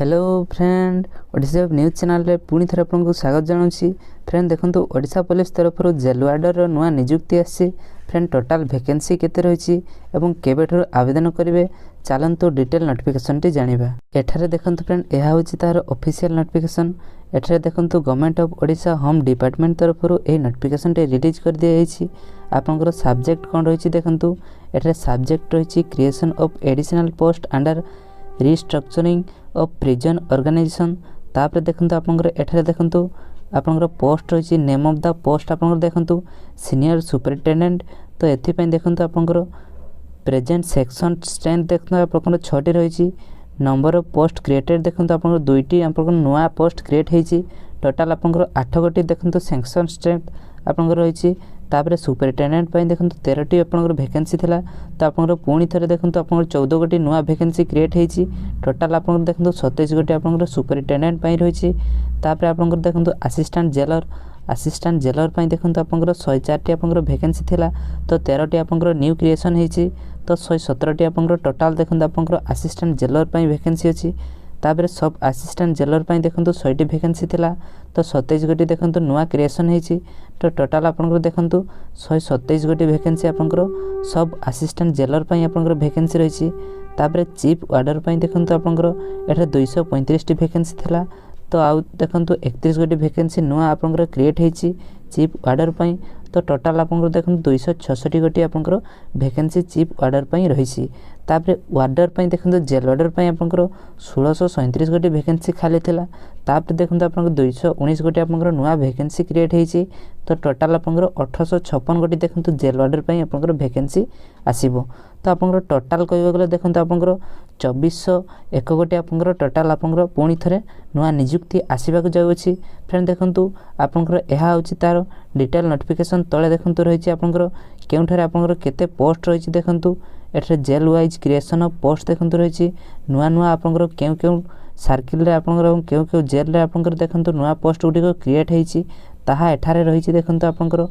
Hello friend Odisha news channel रे पुणी थर आपको स्वागत जनाऊँगी। फ्रेंड देखो ओडिशा पुलिस तरफ जेल वार्डर नुआ निजुक्ति आसी। फ्रेंड टोटाल वैकेंसी केते रही और केबेठर आवेदन करेंगे चलतु डिटेल नोटिफिकेशन टी जानिबा। एठारे देखंतु फ्रेंड यह हूँ तार ऑफिशियल नोटिफिकेशन। एठारे देखंतु government of Odisha home department तरफ यह नोटिफिकेशन टी रिलीज कर दिया। आपंकर सब्जेक्ट कौन रही देखंतु एठारे सब्जेक्ट रही creation of additional post under restructuring of prison organisation. तापर देखंतु आपंकर एठारे देखंतु आपंकर पोस्ट रही नेम ऑफ द पोस्ट आपंकर देखंतु सीनियर सुपरिटेंडेंट। तो एथिपाई देखंतु आपंकर प्रेजेंट सेक्शन स्ट्रेंथ देखंतु आपंकर 6टी रही। नंबर ऑफ पोस्ट क्रिएटेड देखंतु आपंकर 2टी आपंकर नुआ पोस्ट क्रिएट होईची। टोटाल आपंकर 8 गोटी देखंतु सेक्शन स्ट्रेंथ आपंकर रही। तापर सुपरिटेंडेंट पाई देखंतु 13टी आपंकर वैकेंसी थिला। तो आपंकर पुणी थरे देखंतु आपंकर 14 गोटी नुआ वैकेंसी क्रिएट होईची। टोटाल आपंकर देखंतु 27 गोटी आपंकर सुपरिटेंडेंट पाई रही। तापर आपंकर देखंतु असिस्टेंट जेलर पाई देखंतु आपंकर 104टी आपंकर वैकेंसी थिला। तो 13टी आपंकर न्यू क्रिएशन होईची। तो 117टी आपंकर टोटाल देखंतु आपंकर असिस्टेंट जेलर पाई वैकेंसी अछि। तापर सब असिस्टेंट जेलर पाई देखंतु 100टी वैकेंसी थिला। तो 27 गोटी देखंतु नुआ क्रिएशन होईची। तो टोटाल आपंकर देखंतु 127 गोटी वैकेंसी आपंकर सब असिस्टेंट जेलर पाई आपंकर वैकेंसी रही। तापर चीफ वार्डर पाई देखंतु आपंकर एटा 235टी वैकेंसी थिला। तो आउ देखंतु 31 गोटी वैकेंसी नुआ आपंकर क्रिएट होईची चीफ वार्डर पाई। तो टोटाल आपंकर देखंतु 266 गोटी आपंकर वैकेंसी चीफ वार्डर पाई रही। तापर वार्डर पाई देखंतु जेल वार्डर पाई आपंकर 1637 गोटी वैकेंसी खाली थिला। तापर देखंतु आपंकर 219 गोटी आपंकर नुआ वैकेंसी क्रिएट होईची। तो टोटाल आपंकर 1856 गोटी देखंतु जेल वार्डर पाई आपंकर वैकेंसी आसीबो। तो आपंकर टोटाल कहबा गले देखंतु आपंकर 2401 गोटी आपंकर टोटाल आपंकर पुणी थरे नुआ निजुक्ति आसीबाक जाउछि। फ्रेंड देखंतु आपंकर एहा होछि तार डिटेल नोटिफिकेशन तळे देखंतु रहिछि आपंकर केउठारे आपंकर केते पोस्ट रहिछि देखंतु एठरे jail wise creation of post देखंतु रहिछि। नुआ नुआ आपंकर केउ सर्किल रे आपंकर केउ जेल रे आपंकर देखंतु नुआ पोस्ट गुडी क्रिएट होईछि ताहा एठारे रहिछि देखंतु आपंकर।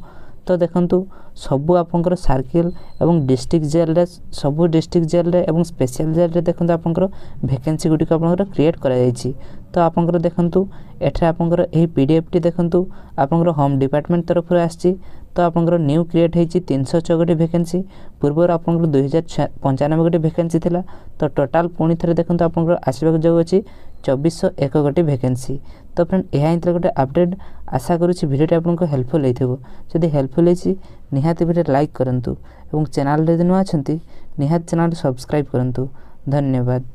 तो देखंतु सबु आपंकर सर्किल एवं डिस्ट्रिक्ट जेल रे सबु डिस्ट्रिक्ट जेल रे एवं स्पेशल जेल रे देखंतु आपंकर वैकेंसी गुडी आपंकर क्रिएट करा जाईछि। तो आपंकर देखंतु एठरे आपंकर एही पीडीएफ टी देखंतु आपंकर होम डिपार्टमेंट तरफ आछि। तो आपंकर न्यू क्रिएट होईछि 306 गोटी वैकेंसी। पूर्वर आपंकर 2095 गोटी वैकेंसी थिला। तो टोटाल पुणी थरे देखंतु आपंकर आसीबाक जाउ अछि 2401 गोटी वैकेंसी। तो फ्रेंड एहा इंतर गोटे अपडेट आशा करूछि वीडियोटी आपनको हेल्पफुल हेइथिबो। जदि हेल्पफुल हेछि निहाती वीडियो लाइक करंतु एवं चैनल रे नुआ अछंती निहाती चैनल सब्सक्राइब करंतु। धन्यवाद।